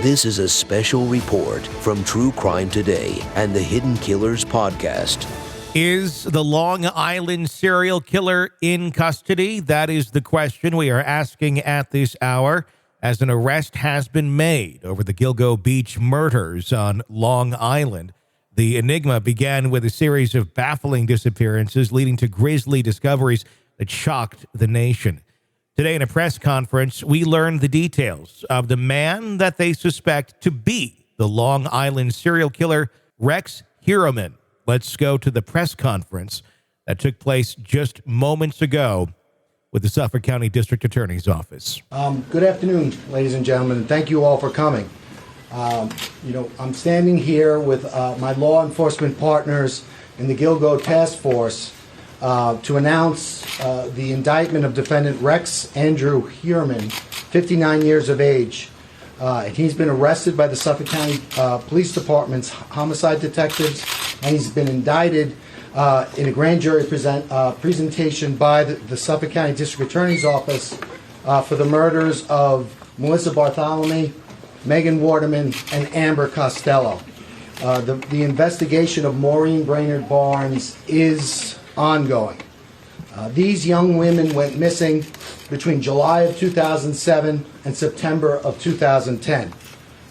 This is a special report from True Crime Today and the Hidden Killers podcast. Is the Long Island serial killer in custody? That is the question we are asking at this hour, as an arrest has been made over the Gilgo Beach murders on Long Island. The enigma began with a series of baffling disappearances, leading to grisly discoveries that shocked the nation. Today, in a press conference, we learned the details of the man that they suspect to be the Long Island serial killer, Rex Heuermann. Let's go to the press conference that took place just moments ago with the Suffolk County District Attorney's Office. Good afternoon, ladies and gentlemen, and thank you all for coming. I'm standing here with my law enforcement partners in the Gilgo Task Force to announce the indictment of defendant Rex Andrew Heuermann, 59 years of age. He's been arrested by the Suffolk County Police Department's homicide detectives, and he's been indicted in a grand jury presentation by the Suffolk County District Attorney's Office for the murders of Melissa Barthelemy, Megan Waterman, and Amber Costello. The investigation of Maureen Brainard-Barnes is ongoing. These young women went missing between July of 2007 and September of 2010.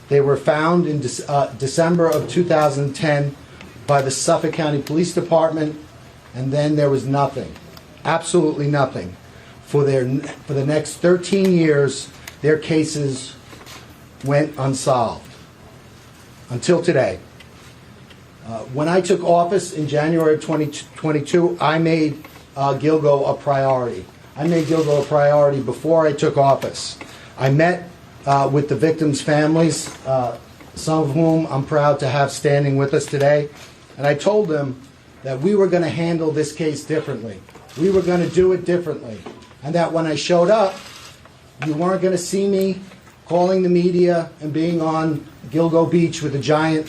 They were found in December of 2010 by the Suffolk County Police Department, and then there was nothing, absolutely nothing. For the next 13 years, their cases went unsolved until today. When I took office in January of 2022, I made Gilgo a priority. I made Gilgo a priority before I took office. I met with the victims' families, some of whom I'm proud to have standing with us today, and I told them that we were going to handle this case differently. We were going to do it differently, and that when I showed up, you weren't going to see me calling the media and being on Gilgo Beach with a giant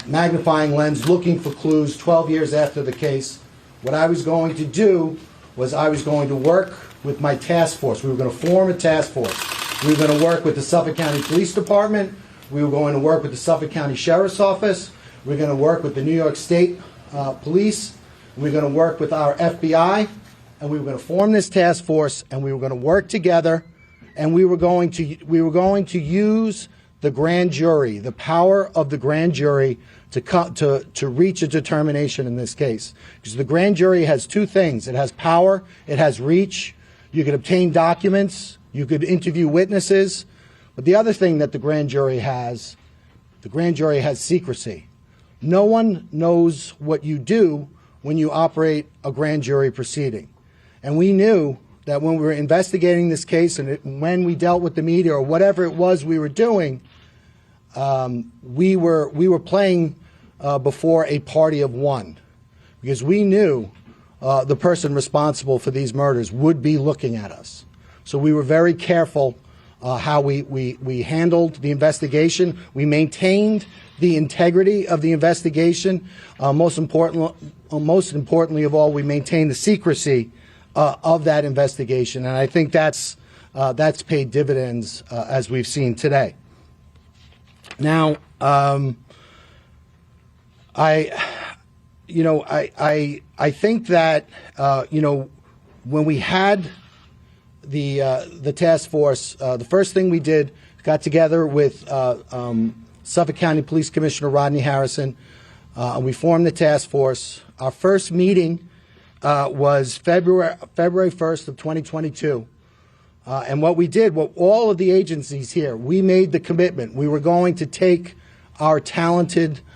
magnifying lens looking for clues 12 years after the case. What I was going to do was I was going to work with my task force. We were going to form a task force. We were going to work with the Suffolk County Police Department. We were going to work with the Suffolk County Sheriff's Office. We were going to work with the New York State Police. We were going to work with our FBI. And we were going to form this task force, and we were going to work together, and we were going to use the grand jury, the power of the grand jury, to reach a determination in this case. Because the grand jury has two things. It has power, it has reach. You could obtain documents, you could interview witnesses. But the other thing that the grand jury has secrecy. No one knows what you do when you operate a grand jury proceeding. And we knew that when we were investigating this case and when we dealt with the media or whatever it was we were doing, we were playing before a party of one, because we knew the person responsible for these murders would be looking at us. So we were very careful how we handled the investigation. We maintained the integrity of the investigation. Most importantly of all, we maintained the secrecy of that investigation, and I think that's paid dividends as we've seen today. Now, I think that when we had the task force, the first thing we did, got together with Suffolk County Police Commissioner Rodney Harrison, and we formed the task force. Our first meeting was February 1st of 2022. And what we did, all of the agencies here, we made the commitment. We were going to take our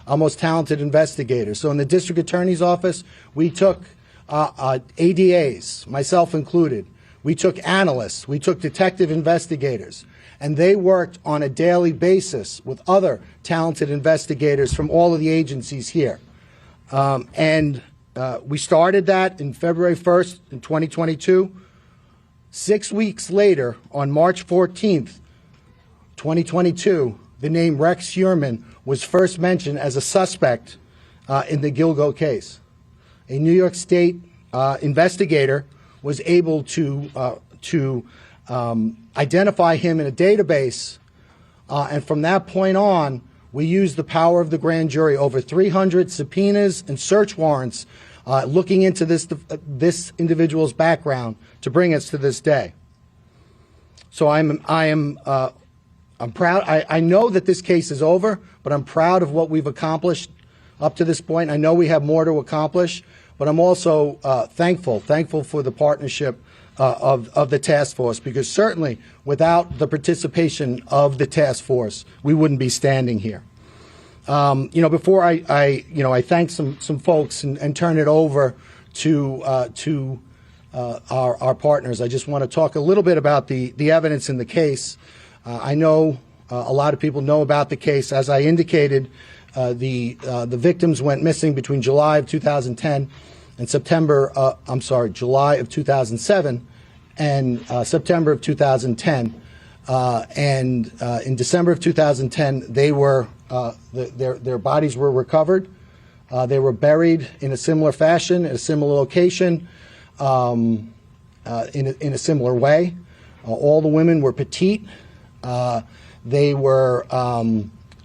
most talented investigators. So in the District Attorney's Office, we took ADAs, myself included. We took analysts. We took detective investigators. And they worked on a daily basis with other talented investigators from all of the agencies here. We started that in February 1st in 2022. 6 weeks later, on March 14th, 2022, the name Rex Heuermann was first mentioned as a suspect in the Gilgo case. A New York State investigator was able to to identify him in a database, and from that point on, we used the power of the grand jury, over 300 subpoenas and search warrants looking into this individual's background to bring us to this day. So I'm proud. I know that this case is over, but I'm proud of what we've accomplished up to this point. I know we have more to accomplish, but I'm also thankful for the partnership of the task force, because certainly without the participation of the task force, we wouldn't be standing here. Before I thank some folks and turn it over to our partners, I just want to talk a little bit about the evidence in the case. I know a lot of people know about the case. As I indicated, the victims went missing between July of 2010 and July of 2007 and September of 2010. And in December of 2010, they were their bodies were recovered. They were buried in a similar fashion, in a similar location, in a similar way. All the women were petite. They were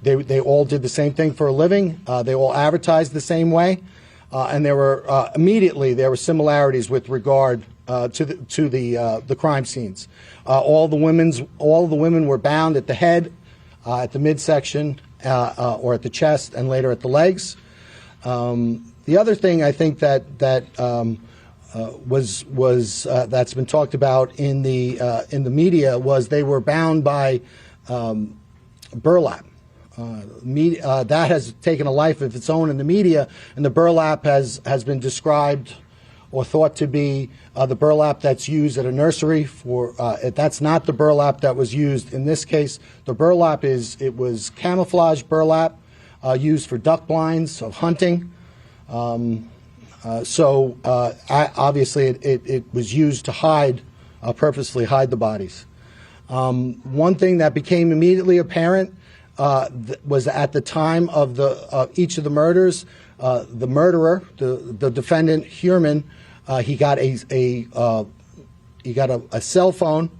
they all did the same thing for a living. They all advertised the same way, and there were similarities with regard to the crime scenes. All the women were bound at the head, at the midsection, or at the chest, and later at the legs. The other thing I think that that's been talked about in the media was they were bound by burlap. That has taken a life of its own in the media, and the burlap has been described or thought to be the burlap that's used at a nursery for. That's not the burlap that was used in this case. The burlap was camouflage burlap used for duck blinds of hunting. Obviously it was used to purposely hide the bodies. One thing that became immediately apparent was at the time of each of the murders, the murderer, the defendant Heuermann, he got a cell phone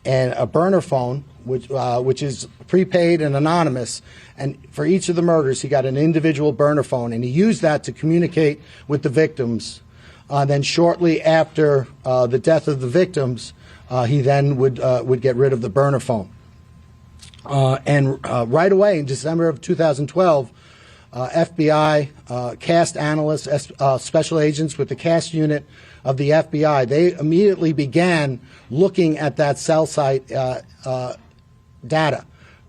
and a burner phone, which is prepaid and anonymous. And for each of the murders, he got an individual burner phone, and he used that to communicate with the victims. Then shortly after the death of the victims, he then would get rid of the burner phone. And right away in December of 2012, FBI CAST analysts, special agents with the CAST unit of the FBI, they immediately began looking at that cell site data.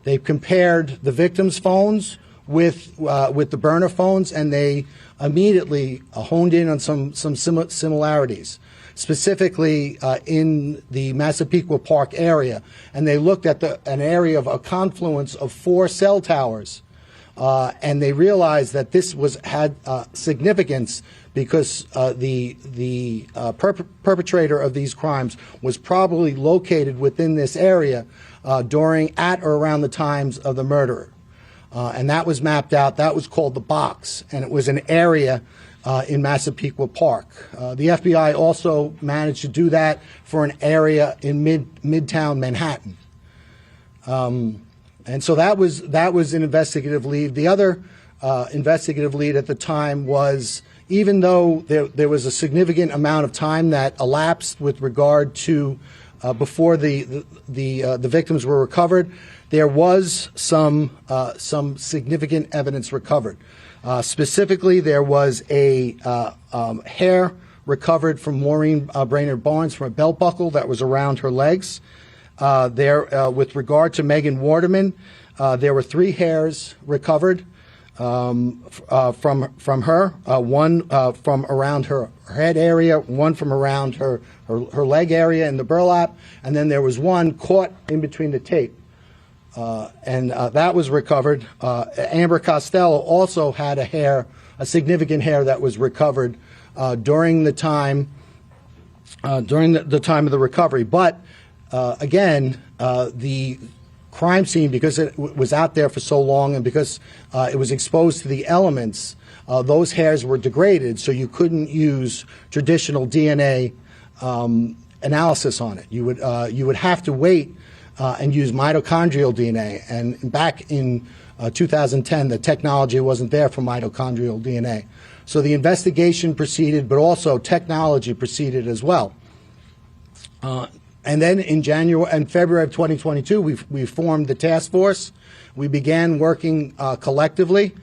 They compared the victims' phones with the burner phones, and they immediately honed in on some similarities, specifically in the Massapequa Park area. And they looked at an area of a confluence of 4 cell towers, and they realized that this had significance because the perpetrator of these crimes was probably located within this area at or around the times of the murder. And that was mapped out. That was called the box, and it was an area in Massapequa Park. The FBI also managed to do that for an area in Midtown Manhattan. And so that was an investigative lead. The other investigative lead at the time was, even though there was a significant amount of time that elapsed with regard to before the victims were recovered, there was some significant evidence recovered. Specifically, there was a hair recovered from Maureen Brainard-Barnes from a belt buckle that was around her legs. With regard to Megan Waterman, there were 3 hairs recovered from her, one from around her head area, one from around her leg area in the burlap, and then there was one caught in between the tape. And that was recovered. Amber Costello also had a significant hair that was recovered during the time of the recovery. But again, the crime scene, because it was out there for so long and because it was exposed to the elements, those hairs were degraded, so you couldn't use traditional DNA analysis on it. You would have to wait and use mitochondrial DNA. And back in 2010, the technology wasn't there for mitochondrial DNA. So the investigation proceeded, but also technology proceeded as well. And then in January and February of 2022, we formed the task force. We began working collectively.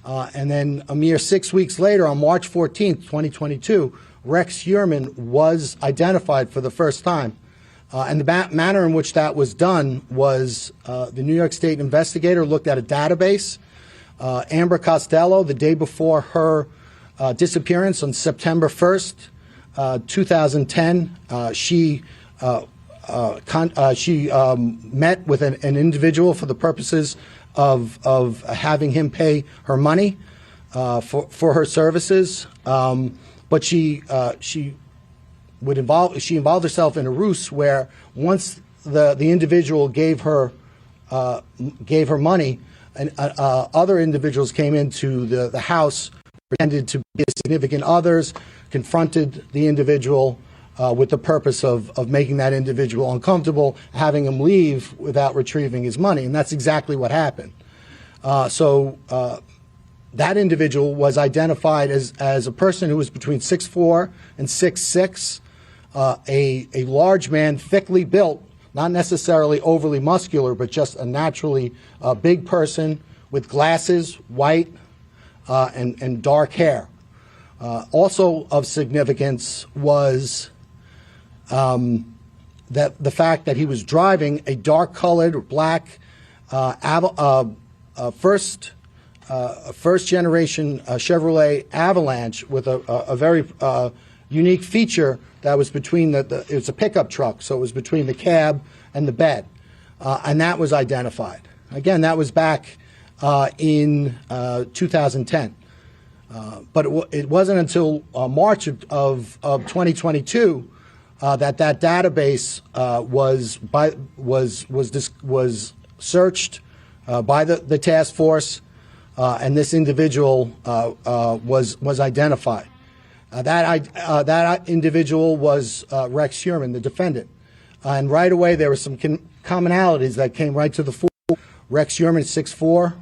And then a mere 6 weeks later, on March 14th, 2022, Rex Heuermann was identified for the first time. And the manner in which that was done was the New York State investigator looked at a database. Amber Costello, the day before her disappearance on September 1st, 2010, she met with an individual for the purposes of having him pay her money for her services. But she involved herself in a ruse where once the individual gave her money, and other individuals came into the house, pretended to be significant others, confronted the individual with the purpose of making that individual uncomfortable, having him leave without retrieving his money, and that's exactly what happened. So that individual was identified as a person who was between 6'4" and 6'6", a large man, thickly built, not necessarily overly muscular, but just a naturally big person with glasses, white, and dark hair. Also of significance was that the fact that he was driving a dark-colored black first-generation Chevrolet Avalanche with a very unique feature that was between it's a pickup truck, so it was between the cab and the bed, and that was identified. Again, that was back in 2010. But it wasn't until March of 2022 that database was searched by the task force, and this individual was identified. That individual was Rex Heuermann, the defendant. And right away there were some commonalities that came right to the fore. Rex Heuermann, 6'4",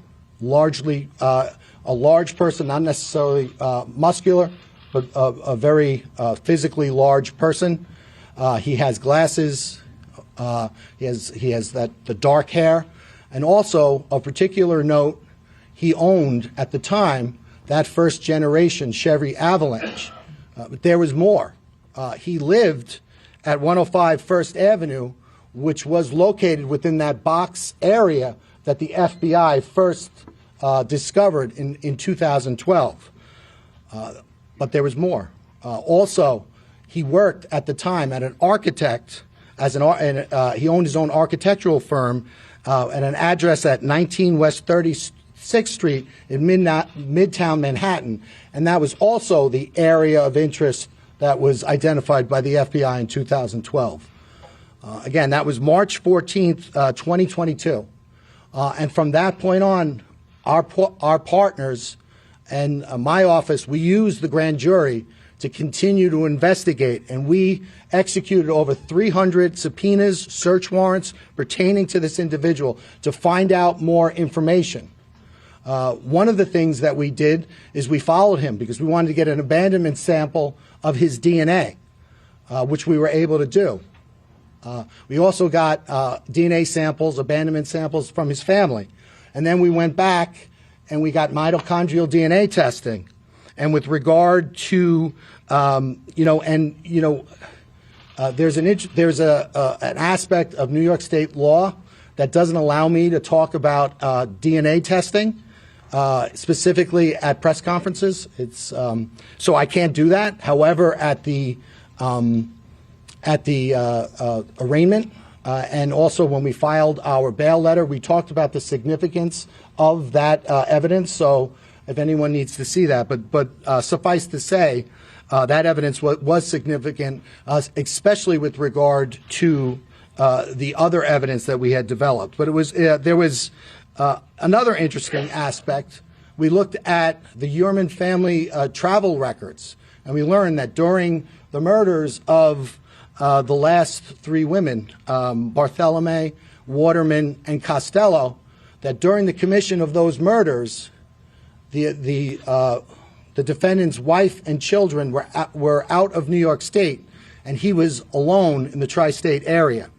largely a large person, not necessarily muscular, but a very physically large person. He has glasses. He has the dark hair, and also of particular note, he owned at the time that first generation Chevy Avalanche. But there was more. He lived at 105 First Avenue, which was located within that box area that the FBI first discovered in 2012. But there was more. Also, he worked at the time at an architect, he owned his own architectural firm at an address at 19 West 36th Street in Midtown Manhattan. And that was also the area of interest that was identified by the FBI in 2012. Again, that was March 14th, 2022. And from that point on, our partners and my office, we used the grand jury to continue to investigate, and we executed over 300 subpoenas, search warrants pertaining to this individual to find out more information. One of the things that we did is we followed him because we wanted to get an abandonment sample of his DNA, which we were able to do. We also got DNA samples, abandonment samples from his family. And then we went back and we got mitochondrial DNA testing. And with regard to, there's an aspect of New York State law that doesn't allow me to talk about DNA testing, specifically at press conferences. It's so I can't do that. However, at the arraignment and also when we filed our bail letter, we talked about the significance of that evidence. So if anyone needs to see that, but suffice to say, that evidence was significant, especially with regard to the other evidence that we had developed. But it was there was another interesting aspect. We looked at the Heuermann family travel records, and we learned that during the murders of the last three women, Barthelemy, Waterman, and Costello, that during the commission of those murders, the defendant's wife and children were out of New York State, and he was alone in the tri-state area.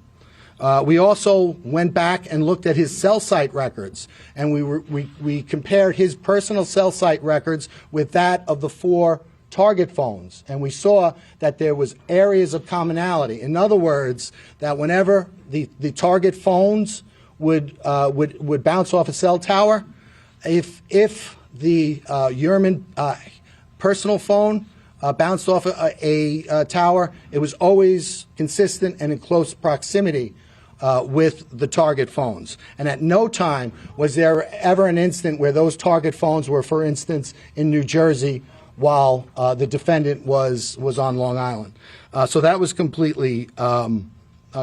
We also went back and looked at his cell site records, and we compared his personal cell site records with that of the 4 target phones, and we saw that there was areas of commonality. In other words, that whenever the target phones would bounce off a cell tower, if the Heuermann personal phone bounced off a tower, it was always consistent and in close proximity with the target phones. And at no time was there ever an instant where those target phones were, for instance, in New Jersey while the defendant was on Long Island. So that was completely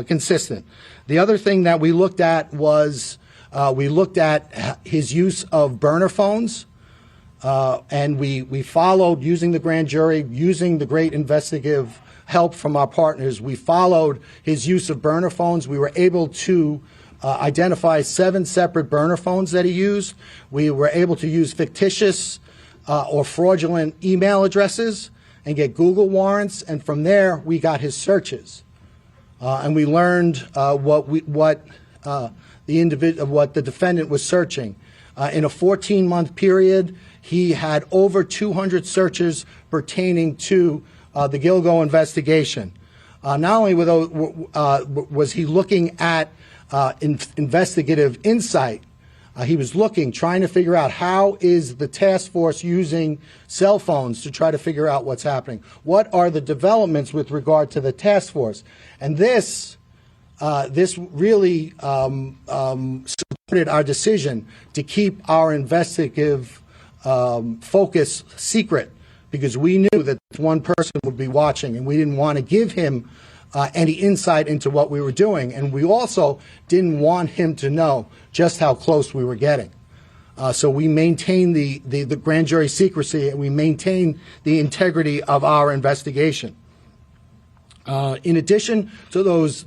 consistent. The other thing that we looked at was we looked at his use of burner phones, and we followed, using the grand jury, using the great investigative help from our partners, we followed his use of burner phones. We were able to identify 7 separate burner phones that he used. We were able to use fictitious or fraudulent email addresses and get Google warrants, and from there we got his searches. And we learned what the defendant was searching. In a 14-month period, he had over 200 searches pertaining to the Gilgo investigation. Not only was he looking at investigative insight, he was trying to figure out how is the task force using cell phones to try to figure out what's happening. What are the developments with regard to the task force? And this really supported our decision to keep our investigative focus secret, because we knew that one person would be watching, and we didn't want to give him any insight into what we were doing, and we also didn't want him to know just how close we were getting. So we maintained the grand jury secrecy, and we maintained the integrity of our investigation. In addition to those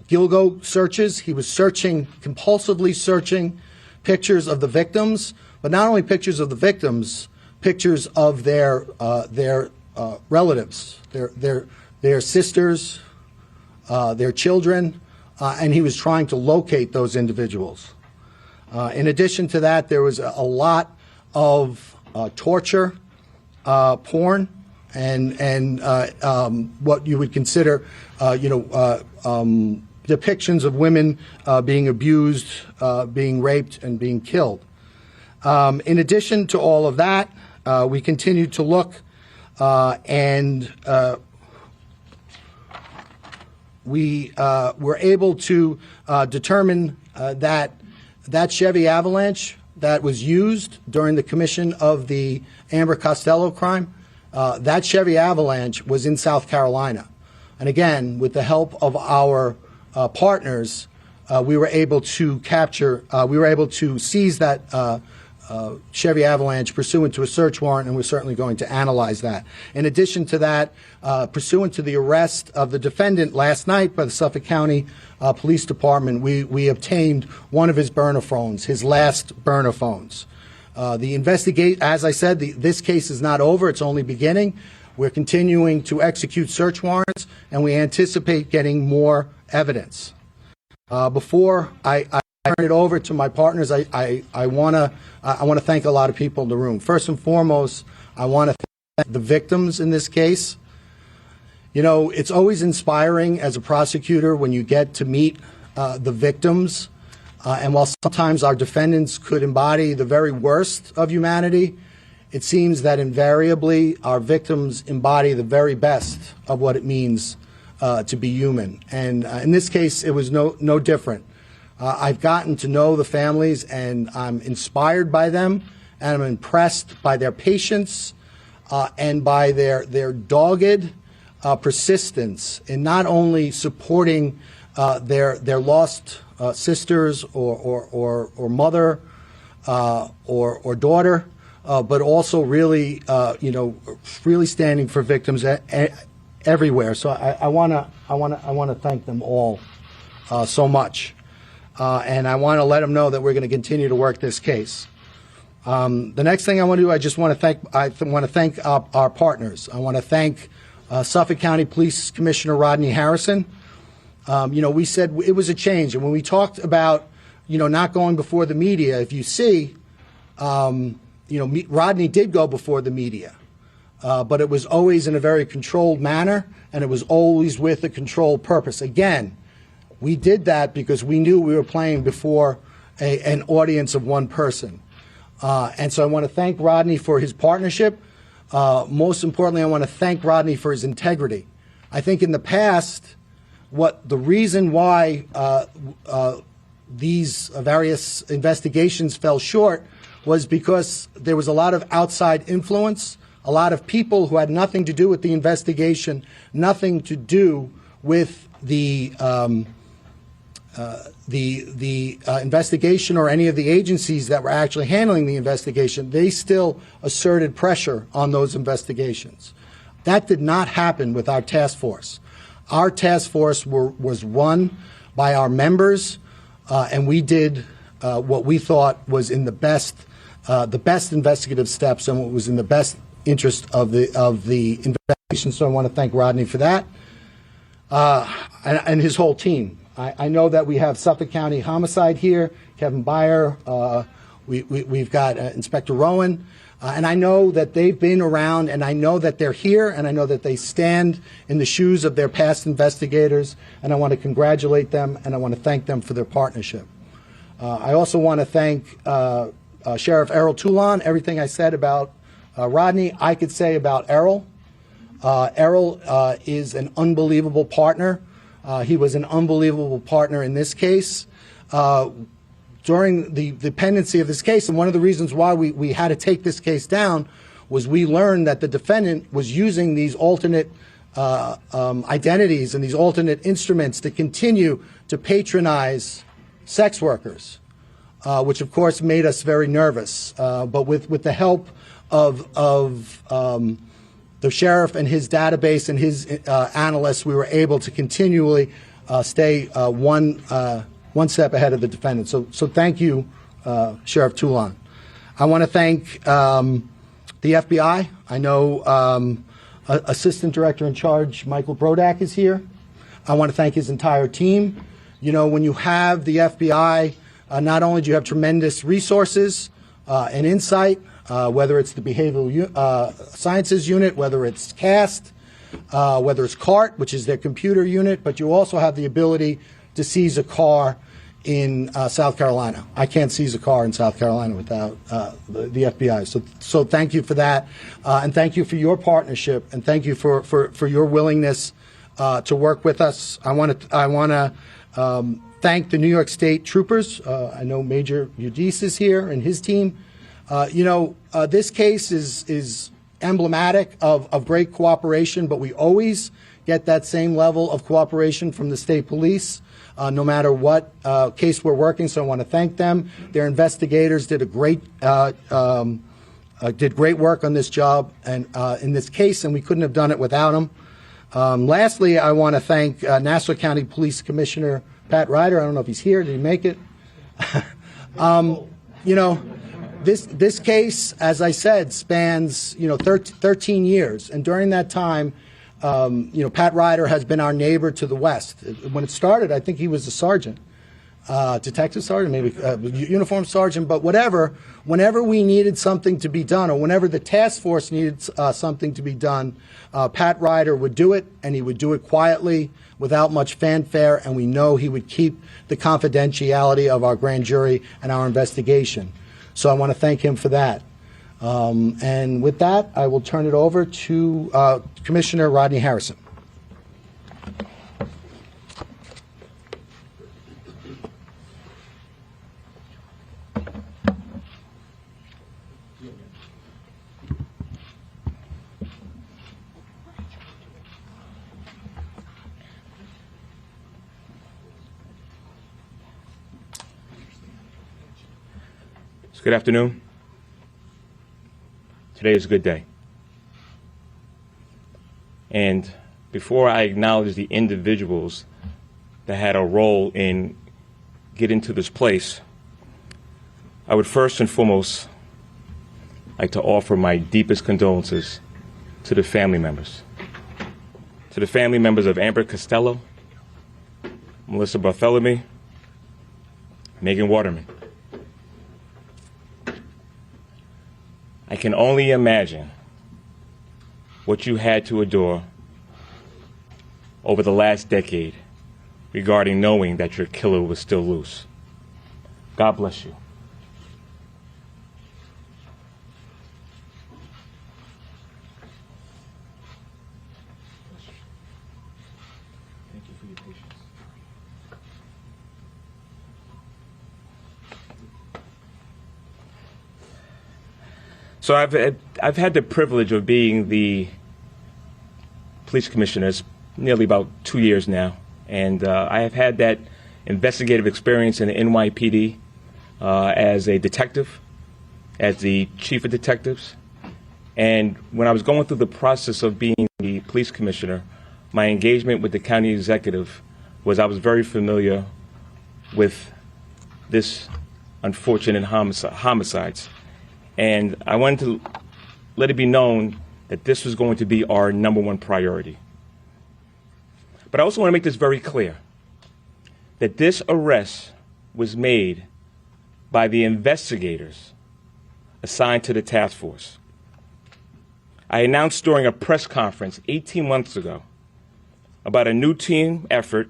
Gilgo searches, he was compulsively searching pictures of the victims, but not only pictures of the victims, pictures of their relatives, their sisters, their children, and he was trying to locate those individuals. In addition to that, there was a lot of torture, porn, and what you would consider, depictions of women being abused, being raped, and being killed. In addition to all of that, we continued to look, and we were able to determine that Chevy Avalanche that was used during the commission of the Amber Costello crime, that Chevy Avalanche was in South Carolina. And again, with the help of our partners, we were able to seize that Chevy Avalanche pursuant to a search warrant, and we're certainly going to analyze that. In addition to that, pursuant to the arrest of the defendant last night by the Suffolk County Police Department, we obtained one of his burner phones, his last burner phones. As I said, this case is not over, it's only beginning. We're continuing to execute search warrants, and we anticipate getting more evidence. Before I turn it over to my partners, I want to thank a lot of people in the room. First and foremost, I want to thank the victims in this case. You know, it's always inspiring as a prosecutor when you get to meet the victims. And while sometimes our defendants could embody the very worst of humanity, it seems that invariably our victims embody the very best of what it means to be human. And in this case, it was no different. I've gotten to know the families, and I'm inspired by them, and I'm impressed by their patience and by their dogged persistence in not only supporting their lost sisters or mother or daughter, but also really, really standing for victims everywhere. So I want to thank them all so much, and I want to let them know that we're going to continue to work this case. The next thing I want to do, I just want to thank our partners. I want to thank Suffolk County Police Commissioner Rodney Harrison. We said it was a change, and when we talked about not going before the media, if you see, Rodney did go before the media, but it was always in a very controlled manner, and it was always with a controlled purpose. Again, we did that because we knew we were playing before an audience of one person. And so I want to thank Rodney for his partnership. Most importantly, I want to thank Rodney for his integrity. I think in the past, the reason why these various investigations fell short was because there was a lot of outside influence, a lot of people who had nothing to do with the investigation, nothing to do with the investigation or any of the agencies that were actually handling the investigation. They still asserted pressure on those investigations. That did not happen with our task force. Our task force was run by our members, and we did what we thought was in the best investigative steps and what was in the best interest of the investigation. So I want to thank Rodney for that, and his whole team. I know that we have Suffolk County Homicide here, Kevin Beyer. We've got Inspector Rowan. And I know that they've been around, and I know that they're here, and I know that they stand in the shoes of their past investigators, and I want to congratulate them, and I want to thank them for their partnership. I also want to thank Sheriff Errol Toulon. Everything I said about Rodney, I could say about Errol. Errol is an unbelievable partner. He was an unbelievable partner in this case. During the pendency of this case, and one of the reasons why we had to take this case down was we learned that the defendant was using these alternate identities and these alternate instruments to continue to patronize sex workers, which of course made us very nervous. But with the help of the sheriff and his database and his analysts, we were able to continually stay one step ahead of the defendant. So thank you, Sheriff Toulon. I want to thank the FBI. I know Assistant Director in Charge Michael Brodak is here. I want to thank his entire team. When you have the FBI, not only do you have tremendous resources and insight, whether it's the Behavioral Sciences Unit, whether it's CAST, whether it's CART, which is their computer unit, but you also have the ability to seize a car in South Carolina. I can't seize a car in South Carolina without the FBI. So thank you for that, and thank you for your partnership, and thank you for your willingness to work with us. I want to thank the New York State troopers. I know Major Udis is here and his team. This case is emblematic of great cooperation, but we always get that same level of cooperation from the state police, no matter what case we're working. So I want to thank them. Their investigators did great work on this job and in this case, and we couldn't have done it without them. Lastly, I want to thank Nassau County Police Commissioner Pat Ryder. I don't know if he's here. Did he make it? This case, as I said, spans 13 years, and during that time, Pat Ryder has been our neighbor to the west. When it started, I think he was a sergeant, detective sergeant, maybe uniform sergeant, but whatever. Whenever we needed something to be done, or whenever the task force needed something to be done, Pat Ryder would do it, and he would do it quietly, without much fanfare, and we know he would keep the confidentiality of our grand jury and our investigation. So I want to thank him for that. And with that, I will turn it over to Commissioner Rodney Harrison. Good afternoon. Today is a good day. And before I acknowledge the individuals that had a role in getting to this place, I would first and foremost like to offer my deepest condolences to the family members. To the family members of Amber Costello, Melissa Barthelemy, Megan Waterman. I can only imagine what you had to endure over the last decade regarding knowing that your killer was still loose. God bless you. Thank you for your patience. So I've had the privilege of being the police commissioner nearly about 2 years now, and I have had that investigative experience in the NYPD as a detective, as the chief of detectives, and when I was going through the process of being the police commissioner, my engagement with the county executive was I was very familiar with this unfortunate homicides. And I wanted to let it be known that this was going to be our number one priority. But I also want to make this very clear, that this arrest was made by the investigators assigned to the task force. I announced during a press conference 18 months ago about a new team effort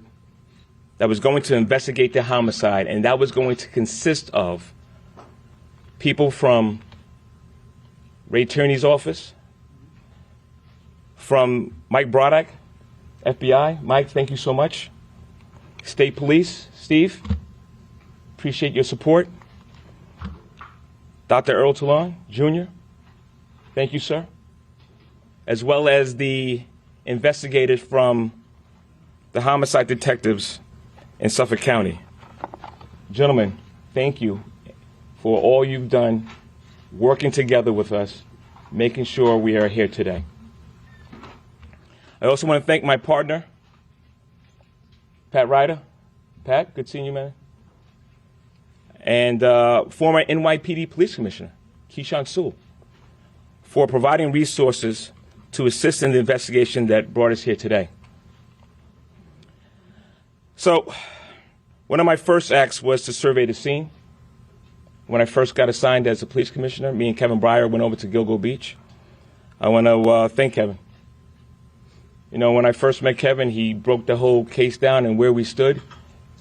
that was going to investigate the homicide, and that was going to consist of people from Ray Tierney's office, from Mike Broddock, FBI. Mike, thank you so much. State Police, Steve, appreciate your support. Dr. Earl Toulon, Jr., thank you, sir. As well as the investigators from the homicide detectives in Suffolk County. Gentlemen, thank you for all you've done working together with us, making sure we are here today. I also want to thank my partner, Pat Ryder. Pat, good seeing you, man. And former NYPD Police Commissioner, Keyshawn Sewell, for providing resources to assist in the investigation that brought us here today. So, one of my first acts was to survey the scene. When I first got assigned as a police commissioner, me and Kevin Breyer went over to Gilgo Beach. I want to thank Kevin. You know, when I first met Kevin, he broke the whole case down and where we stood.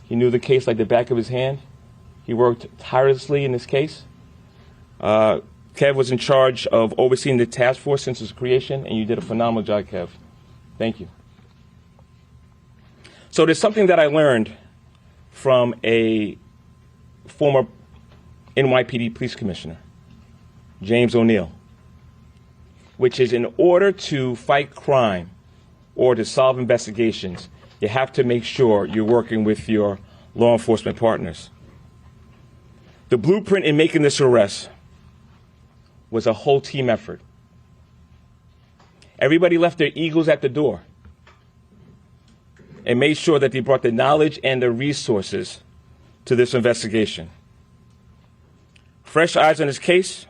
He knew the case like the back of his hand. He worked tirelessly in this case. Kev was in charge of overseeing the task force since its creation, and you did a phenomenal job, Kev. Thank you. So there's something that I learned from a former NYPD police commissioner, James O'Neill, which is in order to fight crime or to solve investigations, you have to make sure you're working with your law enforcement partners. The blueprint in making this arrest was a whole team effort. Everybody left their egos at the door and made sure that they brought the knowledge and the resources to this investigation. Fresh eyes on this case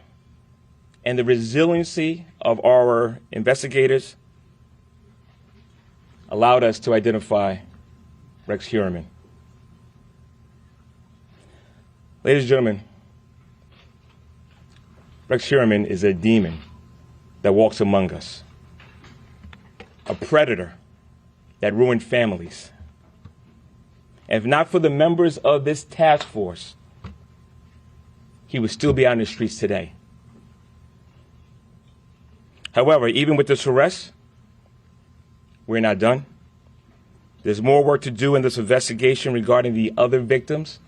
and the resiliency of our investigators allowed us to identify Rex Heuermann. Ladies and gentlemen, Rex Heuermann is a demon that walks among us, a predator that ruined families. And if not for the members of this task force, he would still be out in the streets today. However, even with this arrest, we're not done. There's more work to do in this investigation regarding the other victims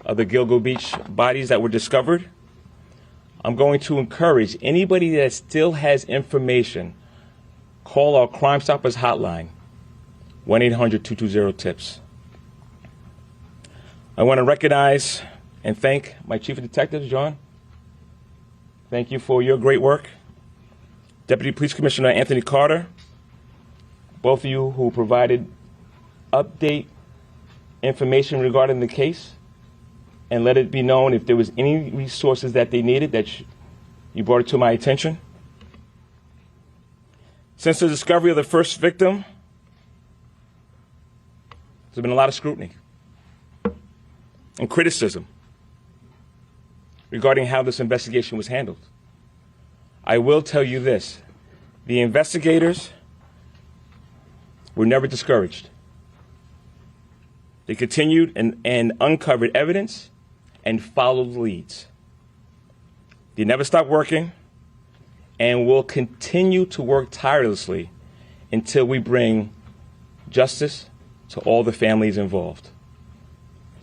of the Gilgo Beach bodies that were discovered. I'm going to encourage anybody that still has information, call our Crime Stoppers hotline, 1-800-220-TIPS. I want to recognize and thank my chief of detectives, John. thank you for your great work. Deputy Police Commissioner Anthony Carter, both of you who provided update information regarding the case and let it be known if there was any resources that they needed that you brought it to my attention. Since the discovery of the first victim, there's been a lot of scrutiny and criticism regarding how this investigation was handled. I will tell you this, the investigators were never discouraged. They continued and uncovered evidence and followed leads. They never stopped working and will continue to work tirelessly until we bring justice to all the families involved.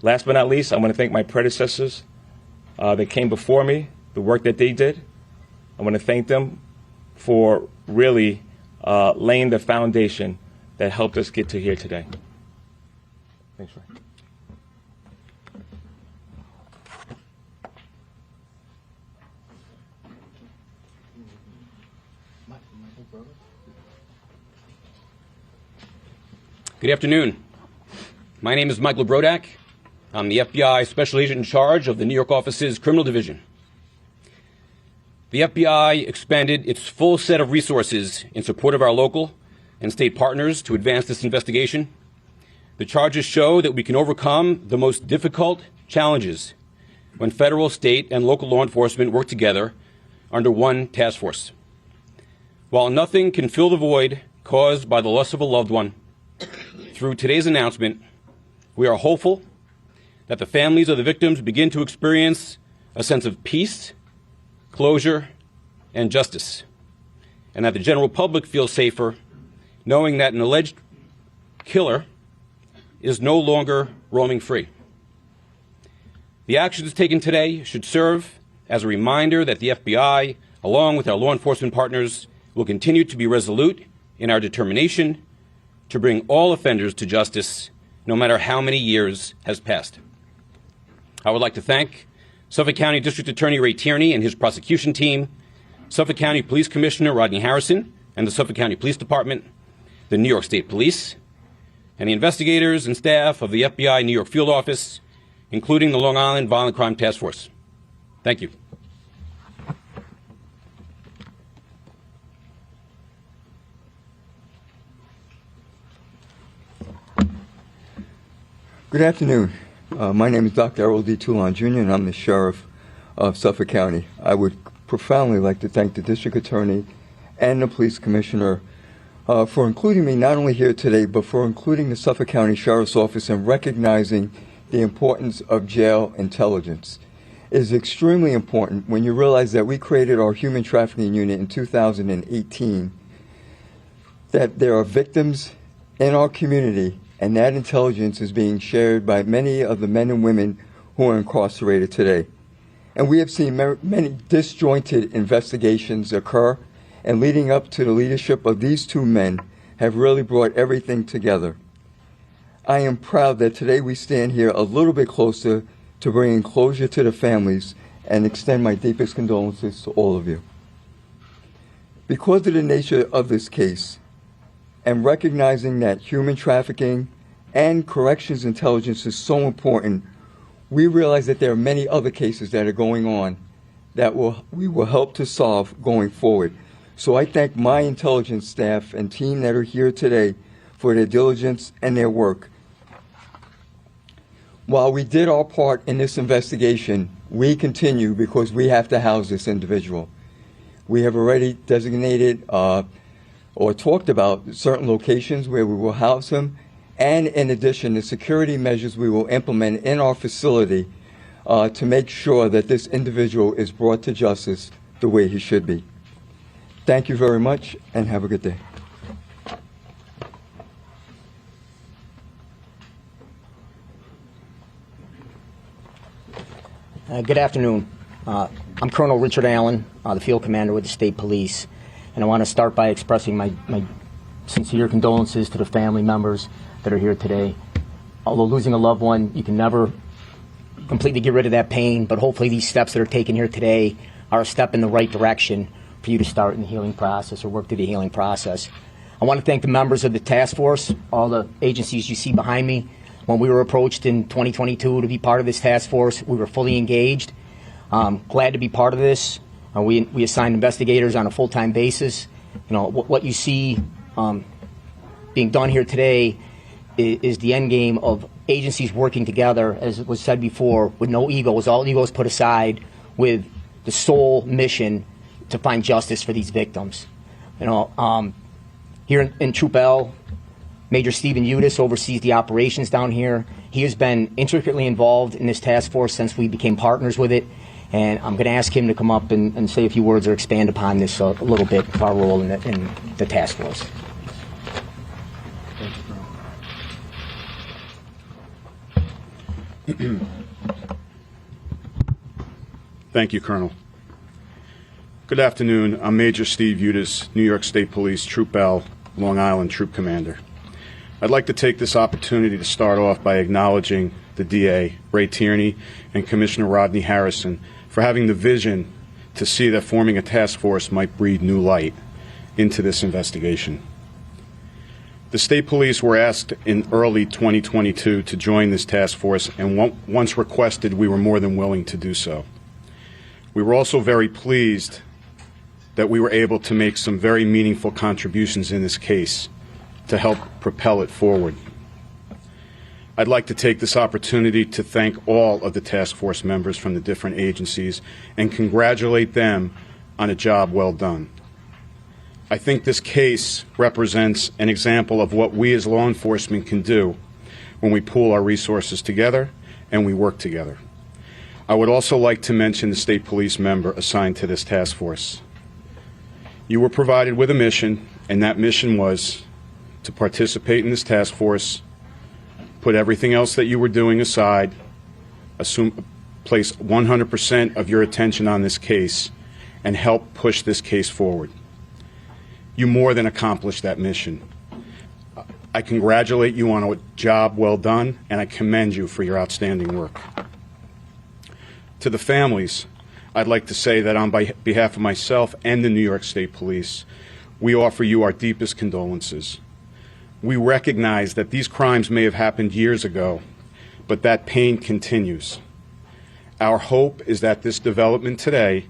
Last but not least, I want to thank my predecessors that came before me, the work that they did. I want to thank them for really laying the foundation that helped us get to here today. Thanks, Ray. Good afternoon. My name is Michael Brodak. I'm the FBI Special Agent in charge of the New York office's Criminal Division. The FBI expended its full set of resources in support of our local and state partners to advance this investigation. The charges show that we can overcome the most difficult challenges when federal, state, and local law enforcement work together under one task force. While nothing can fill the void caused by the loss of a loved one, through today's announcement, we are hopeful that the families of the victims begin to experience a sense of peace, closure, and justice, and that the general public feels safer knowing that an alleged killer is no longer roaming free. The actions taken today should serve as a reminder that the FBI, along with our law enforcement partners, will continue to be resolute in our determination to bring all offenders to justice, no matter how many years has passed. I would like to thank Suffolk County District Attorney Ray Tierney and his prosecution team, Suffolk County Police Commissioner Rodney Harrison and the Suffolk County Police Department, the New York State Police, and the investigators and staff of the FBI New York Field Office, including the Long Island Violent Crime Task Force. Thank you. Good afternoon. My name is Dr. Errol D. Toulon Jr., and I'm the Sheriff of Suffolk County. I would profoundly like to thank the District Attorney and the Police Commissioner for including me not only here today, but for including the Suffolk County Sheriff's Office and recognizing the importance of jail intelligence. It is extremely important when you realize that we created our human trafficking unit in 2018, that there are victims in our community, and that intelligence is being shared by many of the men and women who are incarcerated today. And we have seen many disjointed investigations occur, and leading up to the leadership of these two men have really brought everything together. I am proud that today we stand here a little bit closer to bringing closure to the families and extend my deepest condolences to all of you. Because of the nature of this case, and recognizing that human trafficking and corrections intelligence is so important, we realize that there are many other cases that are going on that we will help to solve going forward. So I thank my intelligence staff and team that are here today for their diligence and their work. While we did our part in this investigation, we continue because we have to house this individual. We have already designated or talked about certain locations where we will house him, and in addition, the security measures we will implement in our facility to make sure that this individual is brought to justice the way he should be. Thank you very much, and have a good day. Good afternoon. I'm Colonel Richard Allen, the field commander with the State Police, and I want to start by expressing my sincere condolences to the family members that are here today. Although losing a loved one, you can never completely get rid of that pain, but hopefully these steps that are taken here today are a step in the right direction for you to start in the healing process or work through the healing process. I want to thank the members of the task force, all the agencies you see behind me. When we were approached in 2022 to be part of this task force, we were fully engaged. Glad to be part of this. We assigned investigators on a full-time basis. You know, what you see being done here today is the end game of agencies working together, as was said before, with no egos, all egos put aside, with the sole mission to find justice for these victims. You know, here in Troop L, Major Stephen Udis oversees the operations down here. He has been intricately involved in this task force since we became partners with it, and I'm going to ask him to come up and say a few words or expand upon this a little bit of our role in the task force. Thank you, Colonel. Good afternoon. I'm Major Steve Udis, New York State Police, Troop L, Long Island Troop Commander. I'd like to take this opportunity to start off by acknowledging the DA, Ray Tierney, and Commissioner Rodney Harrison for having the vision to see that forming a task force might breathe new light into this investigation. The state police were asked in early 2022 to join this task force, and once requested, we were more than willing to do so. We were also very pleased that we were able to make some very meaningful contributions in this case to help propel it forward. I'd like to take this opportunity to thank all of the task force members from the different agencies and congratulate them on a job well done. I think this case represents an example of what we as law enforcement can do when we pool our resources together and we work together. I would also like to mention the state police member assigned to this task force. You were provided with a mission, and that mission was to participate in this task force, put everything else that you were doing aside, place 100% of your attention on this case, and help push this case forward. You more than accomplished that mission. I congratulate you on a job well done, and I commend you for your outstanding work. To the families, I'd like to say that on behalf of myself and the New York State Police, we offer you our deepest condolences. We recognize that these crimes may have happened years ago, but that pain continues. Our hope is that this development today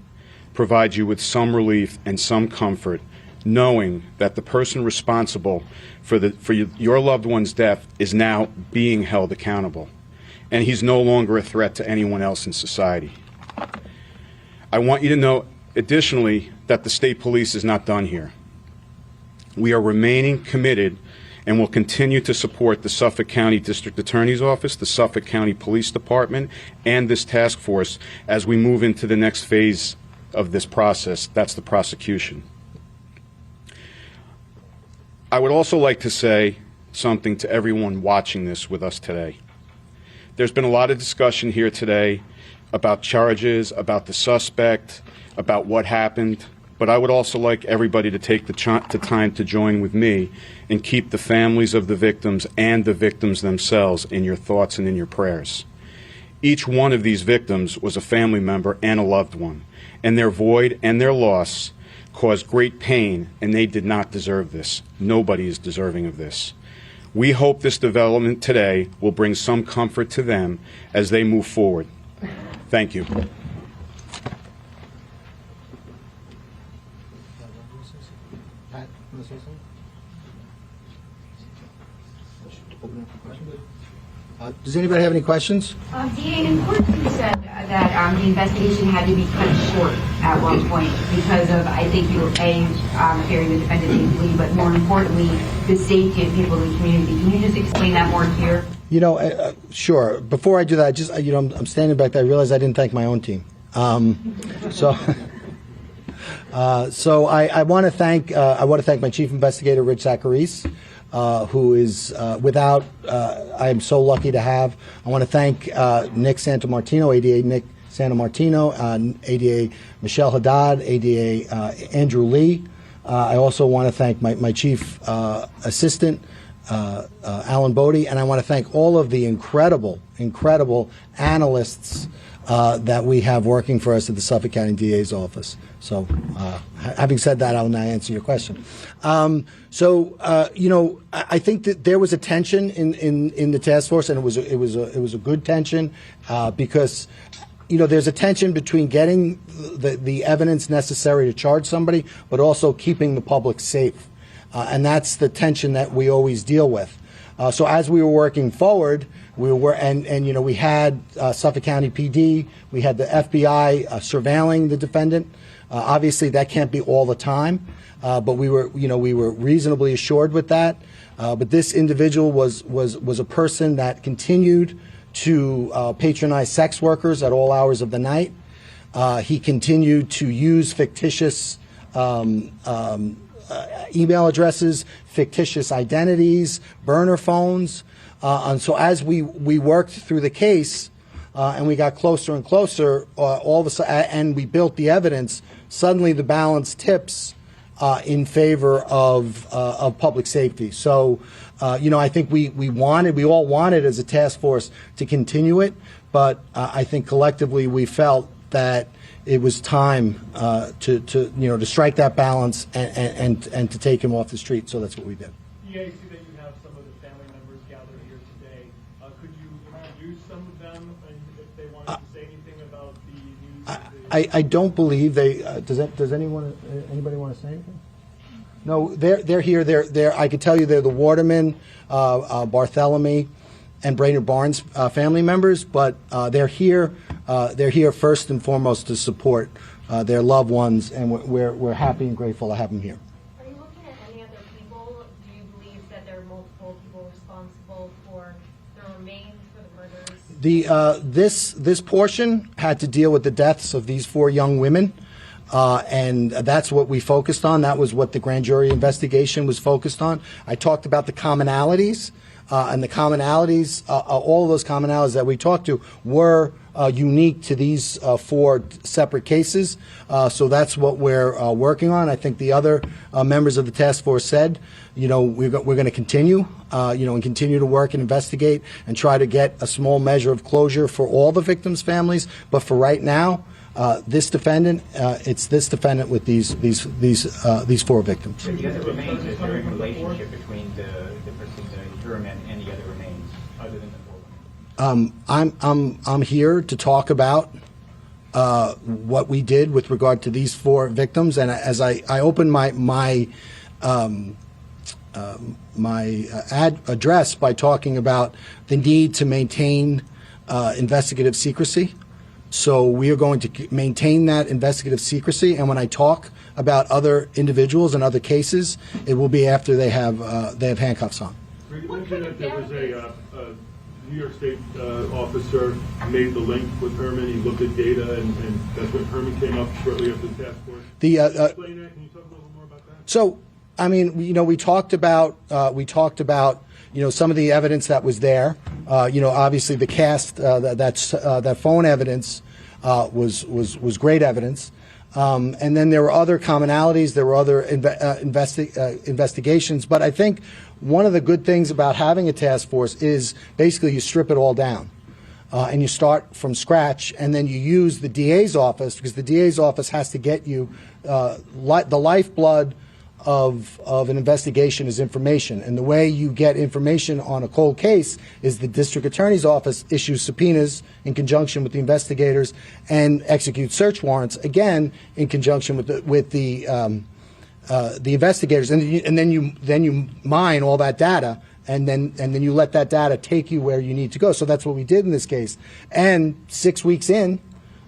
provides you with some relief and some comfort, knowing that the person responsible for your loved one's death is now being held accountable, and he's no longer a threat to anyone else in society. I want you to know, additionally, that the state police is not done here. We are remaining committed and will continue to support the Suffolk County District Attorney's Office, the Suffolk County Police Department, and this task force as we move into the next phase of this process. That's the prosecution. I would also like to say something to everyone watching this with us today. There's been a lot of discussion here today about charges, about the suspect, about what happened, but I would also like everybody to take the time to join with me and keep the families of the victims and the victims themselves in your thoughts and in your prayers. Each one of these victims was a family member and a loved one, and their void and their loss caused great pain, and they did not deserve this. Nobody is deserving of this. We hope this development today will bring some comfort to them as they move forward. Thank you. Does anybody have any questions? DA, in court you said that the investigation had to be cut short at one point because of, I think you were fearing the defendant being flee, but more importantly, the safety of people in the community. Can you just explain that more here? You know, sure. Before I do that, I'm standing back there. I realized I didn't thank my own team. So I want to thank my chief investigator, Rich Zacharis, who is I am so lucky to have. I want to thank Nick Santamartino, ADA Nick Santamartino, ADA Michelle Haddad, ADA Andrew Lee. I also want to thank my chief assistant, Alan Bodie, and I want to thank all of the incredible analysts that we have working for us at the Suffolk County DA's office. So, having said that, I'll now answer your question. I think that there was a tension in the task force, and it was a good tension because, there's a tension between getting the evidence necessary to charge somebody, but also keeping the public safe, and that's the tension that we always deal with. So as we were working forward, we had Suffolk County PD, we had the FBI surveilling the defendant. Obviously, that can't be all the time, but we were reasonably assured with that. But this individual was a person that continued to patronize sex workers at all hours of the night. He continued to use fictitious email addresses, fictitious identities, burner phones. And so as we worked through the case and we got closer and closer, all of a sudden, and we built the evidence, suddenly the balance tips in favor of public safety. So, I think we all wanted as a task force to continue it, but I think collectively we felt that it was time to strike that balance and to take him off the street. So that's what we did. Yeah, I see that you have some of the family members gathered here today. Could you introduce some of them, and if they wanted to say anything about the news? I don't believe they. Does anybody want to say anything? No, they're here. They're. I could tell you they're the Waterman, Barthelemy, and Brainard-Barnes family members, but they're here. They're here first and foremost to support their loved ones, and we're happy and grateful to have them here. Are you looking at any other people? Do you believe that there are multiple people responsible for the remains for the murders? This portion had to deal with the deaths of these 4 young women. And that's what we focused on. That was what the grand jury investigation was focused on. I talked about the commonalities, and the commonalities, all of those commonalities that we talked to were unique to these 4 separate cases. So that's what we're working on. I think the other members of the task force said, we're going to continue, and continue to work and investigate and try to get a small measure of closure for all the victims' families. But for right now, this defendant, it's this defendant with these 4 victims. The other remains, is there a relationship between the person, the Heuermann, and the other remains, other than the 4 women? I'm here to talk about what we did with regard to these 4 victims, and as I opened my address by talking about the need to maintain investigative secrecy. So we are going to maintain that investigative secrecy, and when I talk about other individuals and other cases, it will be after they have handcuffs on. You mentioned that there was a New York State officer made the link with Heuermann. He looked at data, and that's when Heuermann came up shortly after the task force. Explain that. Can you talk a little more about that? So, I mean, we talked about some of the evidence that was there. Obviously the cast, that phone evidence was great evidence. And then there were other commonalities, there were other investigations. But I think one of the good things about having a task force is basically you strip it all down. And you start from scratch, and then you use the DA's office, because the DA's office has to get you the lifeblood of an investigation is information. And the way you get information on a cold case is the district attorney's office issues subpoenas in conjunction with the investigators and executes search warrants, again, in conjunction with the investigators. And then you mine all that data, and then you let that data take you where you need to go. So that's what we did in this case. And 6 weeks in,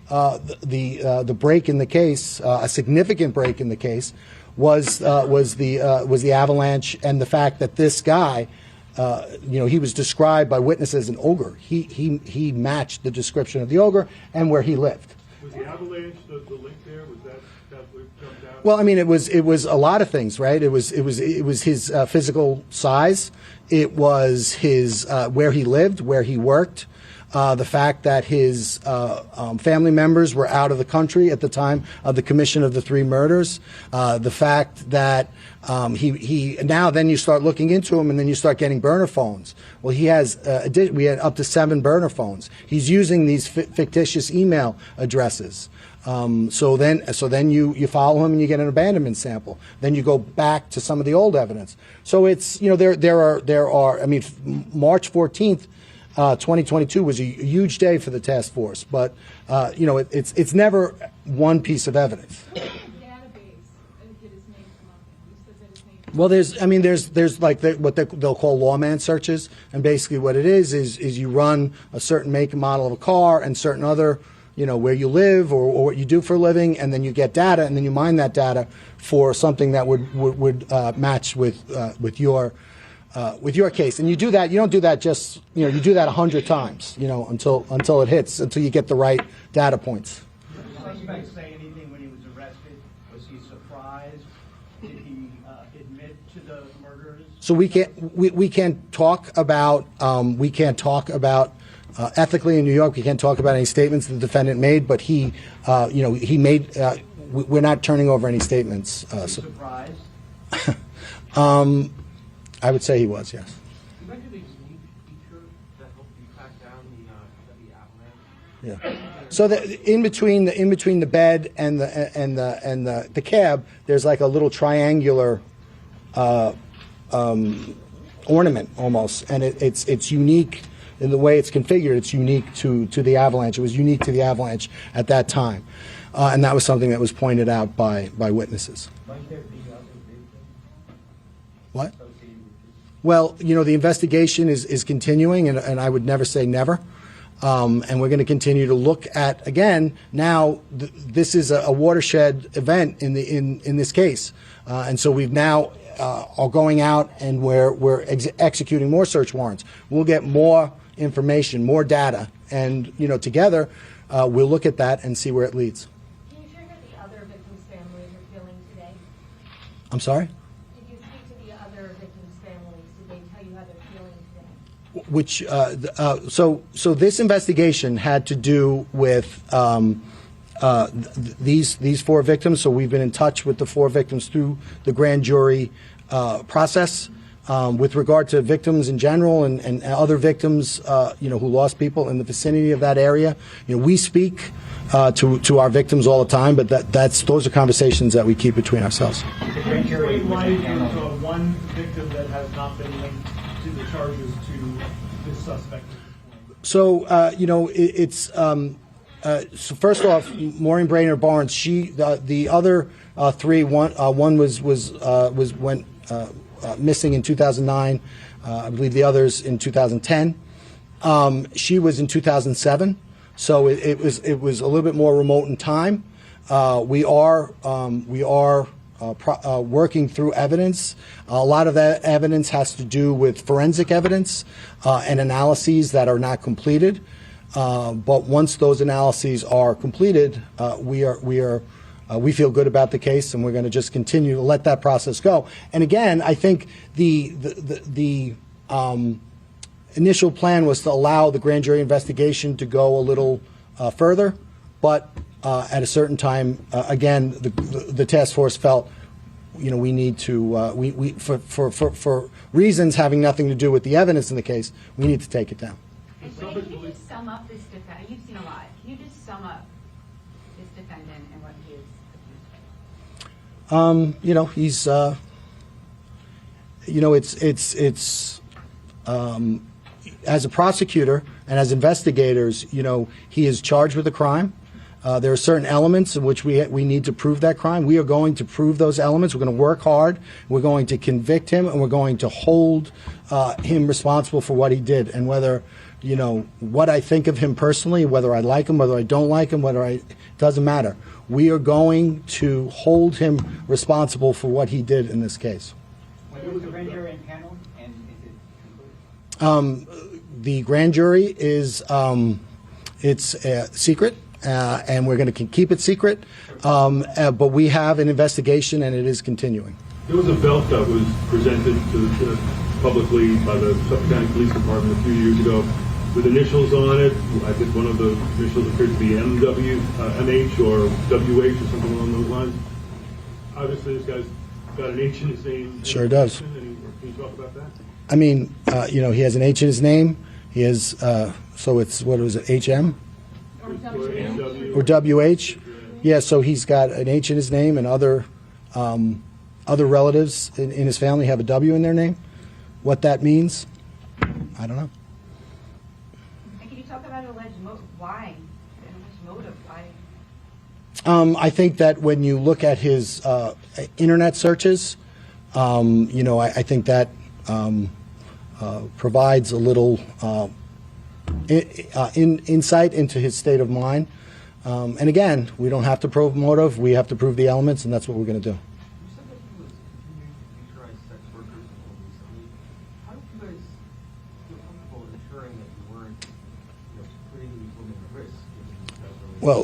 the break in the case, a significant break in the case, was the avalanche and the fact that this guy, he was described by witnesses as an ogre. He matched the description of the ogre and where he lived. Was the avalanche the link there? Was that what jumped out? Well, I mean, it was a lot of things, right? It was his physical size. It was his where he lived, where he worked. the fact that his family members were out of the country at the time of the commission of the 3 murders, the fact that he now then you start looking into him and then you start getting burner phones. Well, he has we had up to 7 burner phones. He's using these fictitious email addresses. So then you follow him and you get an abandonment sample. Then you go back to some of the old evidence. So it's, you know, there are I mean, March 14th, 2022 was a huge day for the task force, but you know, it's never one piece of evidence. Well, there's like what they'll call lawman searches, and basically what it is you run a certain make and model of a car and certain other, you know, where you live or what you do for a living, and then you get data, and then you mine that data for something that would match with your case. And you do that. You don't do that just, you know, you do that 100 times, you know, until it hits, until you get the right data points. Did the suspect say anything when he was arrested? Was he surprised? Did he admit to the murders? So we can't talk about ethically in New York. We can't talk about any statements the defendant made, but he made. We're not turning over any statements. Surprised? I would say he was, yes. You mentioned a unique feature that helped you track down the avalanche. Yeah. So in between the bed and the cab, there's like a little triangular ornament almost, and it's unique in the way it's configured. It's unique to the avalanche. It was unique to the avalanche at that time, and that was something that was pointed out by witnesses. Might there be other victims? What? Well, you know, the investigation is continuing, and I would never say never. And we're going to continue to look at, again, now this is a watershed event in this case. And so we've now are going out and we're executing more search warrants. We'll get more information, more data, and, you know, together we'll look at that and see where it leads. Can you share how the other victims' families are feeling today? I'm sorry? Did you speak to the other victims' families? Did they tell you how they're feeling today? Which so this investigation had to do with these 4 victims. So we've been in touch with the 4 victims through the grand jury process. With regard to victims in general and other victims, you know, who lost people in the vicinity of that area, you know, we speak to our victims all the time, but those are conversations that we keep between ourselves. The grand jury light is one victim that has not been linked to the charges to this suspect. So you know, so first off, Maureen Brainard-Barnes. The other 3, one went missing in 2009. I believe the others in 2010. She was in 2007, so it was a little bit more remote in time. We are working through evidence. A lot of that evidence has to do with forensic evidence and analyses that are not completed. But once those analyses are completed, we feel good about the case, and we're going to just continue to let that process go. And again, I think the initial plan was to allow the grand jury investigation to go a little further, but at a certain time, again, the task force felt, you know, we need to for reasons having nothing to do with the evidence in the case, we need to take it down. Can you just sum up this defendant? You've seen a lot. Can you just sum up this defendant and what he is accused of? You know, he's, you know, it's as a prosecutor and as investigators, you know, he is charged with a crime. There are certain elements in which we need to prove that crime. We are going to prove those elements. We're going to work hard. We're going to convict him, and we're going to hold him responsible for what he did. And whether, you know, what I think of him personally, whether I like him, whether I don't like him, it doesn't matter. We are going to hold him responsible for what he did in this case. When was the grand jury impaneled, and is it concluded? The grand jury is it's secret. And we're going to keep it secret, but we have an investigation, and it is continuing. There was a belt that was presented publicly by the Suffolk County Police Department a few years ago with initials on it. I think one of the initials appears to be MW, MH or WH or something along those lines. Obviously, this guy's got an H in his name. Sure does. Can you talk about that? I mean, he has an H in his name. He has, so it's, what was it, HM? Or WH? Yeah, so he's got an H in his name, and other relatives in his family have a W in their name. What that means, I don't know. And can you talk about alleged why? Alleged motive? Why? I think that when you look at his internet searches, I think that provides a little insight into his state of mind. And again, we don't have to prove motive. We have to prove the elements, and that's what we're going to do. You said that he was continuing to neutralize sex workers until recently. How did you guys feel comfortable ensuring that you weren't putting these women at risk? Well,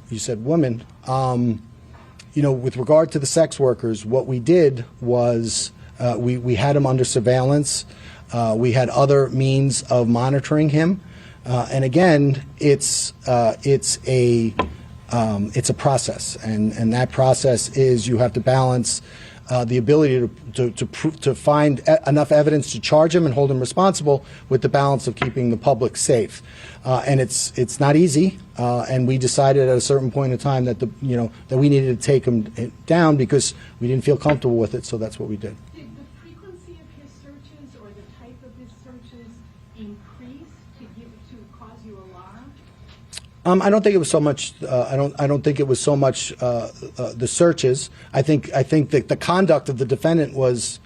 you said women. With regard to the sex workers, what we did was we had him under surveillance. We had other means of monitoring him, and again, it's a process, and that process is you have to balance the ability to find enough evidence to charge him and hold him responsible with the balance of keeping the public safe, and it's not easy. And we decided at a certain point in time that that we needed to take him down because we didn't feel comfortable with it. So that's what we did. Did the frequency of his searches or the type of his searches increase to cause you alarm? I don't think it was so much. I don't think it was so much the searches. I think that the conduct of the defendant was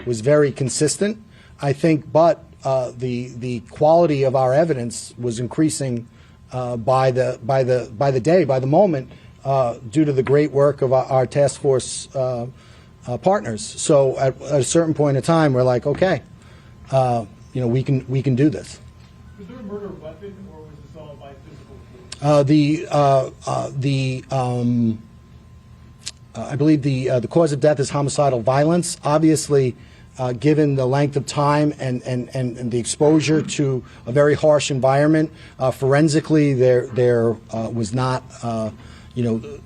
very consistent. I think, but the quality of our evidence was increasing by the day, by the moment, due to the great work of our task force partners. So at a certain point in time, we're like, okay, we can do this. Was there a murder weapon, or was this all by physical force? I believe the cause of death is homicidal violence. Obviously, given the length of time and the exposure to a very harsh environment, forensically there was not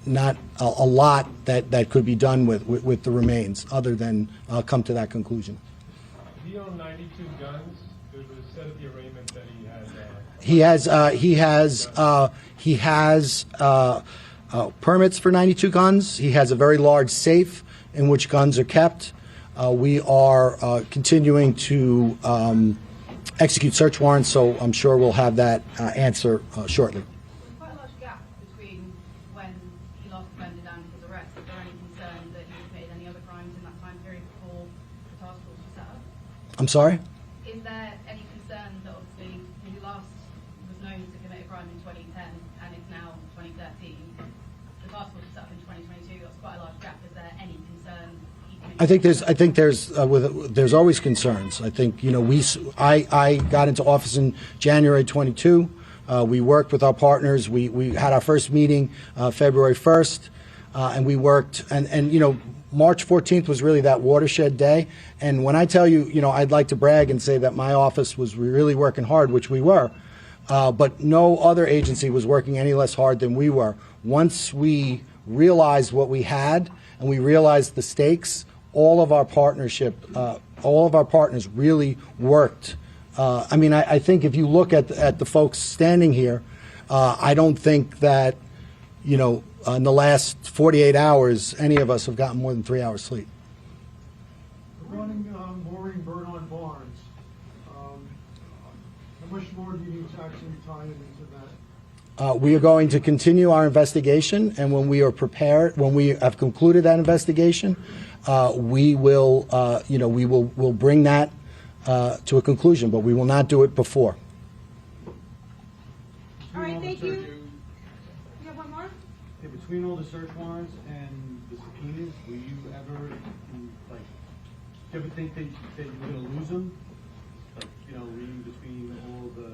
not a lot that could be done with the remains, other than come to that conclusion. He owned 92 guns. There was said at the arraignment that he has permits for 92 guns. He has a very large safe in which guns are kept. We are continuing to execute search warrants, so I'm sure we'll have that answer shortly. There's quite a large gap between when he last defended and his arrest. Is there any concern that he committed any other crimes in that time period before the task force was set up? I'm sorry? Is there any concern that obviously he last was known to commit a crime in 2010 and it's now 2013? The task force was set up in 2022. That's quite a large gap. Is there any concern? I think there's always concerns. I think I got into office in January 22. We worked with our partners. We had our first meeting February 1st, and we worked. And March 14th was really that watershed day. And when I tell you, I'd like to brag and say that my office was really working hard, which we were. But no other agency was working any less hard than we were. Once we realized what we had and we realized the stakes, all of our partners really worked. I think if you look at the folks standing here, I don't think that, in the last 48 hours, any of us have gotten more than 3 hours sleep. Running Maureen Brainard-Barnes, how much more do you need to actually tie into that? We are going to continue our investigation, and when we are prepared, when we have concluded that investigation, we will we'll bring that to a conclusion, but we will not do it before. All right, thank you. You have one more? Okay, between all the search warrants and the subpoenas, will you ever, think that you were going to lose them? Reading between all the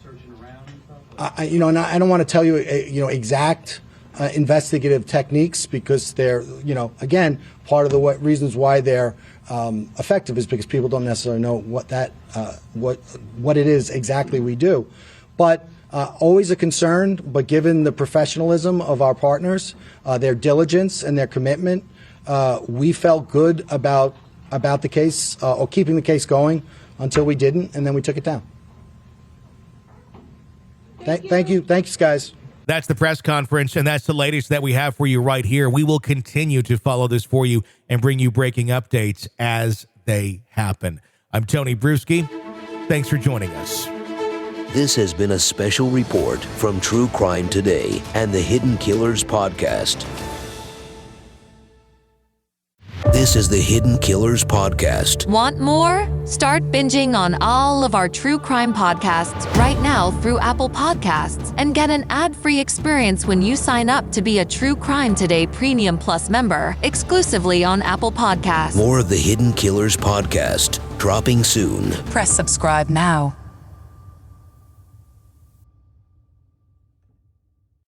searching around and stuff? And I don't want to tell you, exact investigative techniques because they're, again, part of the reasons why they're effective is because people don't necessarily know what it is exactly we do. But always a concern, but given the professionalism of our partners, their diligence and their commitment, we felt good about the case or keeping the case going until we didn't, and then we took it down. Thank you. Thanks, guys. That's the press conference, and that's the latest that we have for you right here. We will continue to follow this for you and bring you breaking updates as they happen. I'm Tony Bruschi. Thanks for joining us. This has been a special report from True Crime Today and the Hidden Killers podcast. This is the Hidden Killers podcast. Want more? Start binging on all of our true crime podcasts right now through Apple Podcasts and get an ad-free experience when you sign up to be a True Crime Today Premium Plus member exclusively on Apple Podcasts. More of the Hidden Killers podcast dropping soon. Press subscribe now.